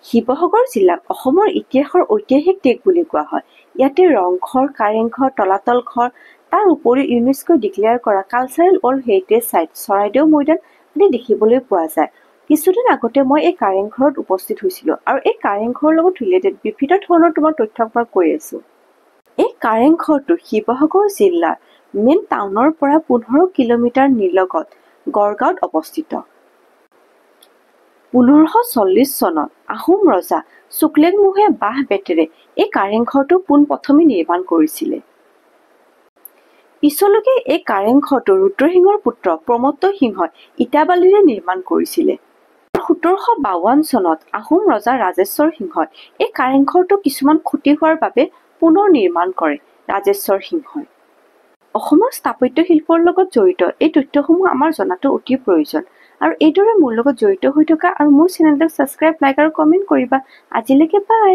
শিৱসাগৰ জিলাক অসমৰ ইতিহাসৰ ঐতিহাসিক দিশ বুলি কোৱা হয়। ইয়াতে ৰংঘৰ, কাৰেংঘৰ, তলাতল ঘৰ, তাৰ উপৰিও ইউনেস্কোই ডিক্লেয়াৰ কৰা কালচাৰেল ৱৰ্ল্ড হেৰিটেজ চাইট চৰাইদেউ মৈদাম আদি দেখিবলৈ পোৱা যায়। কিছুদিন আগতে মই এই কাৰেংঘৰত উপস্থিত হৈছিলোঁ আৰু এই কাৰেংঘৰৰ লগত ৰিলেটেড বিভিন্ন ধৰণৰ তোমাৰ তথ্য মই কৈ আছোঁ। এই কাৰেংঘৰটো শিৱসাগৰ জিলাৰ মেইন টাউনৰ পৰা 15 কিলোমিটাৰ নিলগত গড়গাঁৱত অৱস্থিত। 1540 চনত আহোম ৰজা শুক্লেনমুঙে বাঁহ বেতেৰে এই কাৰেংঘৰটো পোনপ্ৰথমে নিৰ্মাণ কৰিছিলে। পিছলৈকে এই কাৰেংঘৰটো ৰুদ্ৰসিংহৰ পুত্ৰ প্ৰমত্ত সিংহই ইটা বালিৰে নিৰ্মাণ কৰিছিলে। 1752 চনত আহোম ৰজা ৰাজেশ্বৰ সিংহই এই কাৰেংঘৰটো কিছুমান ক্ষতি হোৱাৰ বাবে পুনৰ নিৰ্মাণ কৰে ৰাজেশ্বৰ সিংহই। অসমৰ স্থাপত্য শিল্পৰ লগত জড়িত এই তথ্যসমূহ আমাৰ জনাটো অতি প্ৰয়োজন আৰু এইদৰে মোৰ লগত জড়িত হৈ থকা আৰু মোৰ চেনেলটোক ছাবস্ক্ৰাইব, লাইক আৰু কমেণ্ট কৰিবা। আজিলৈকে বাই।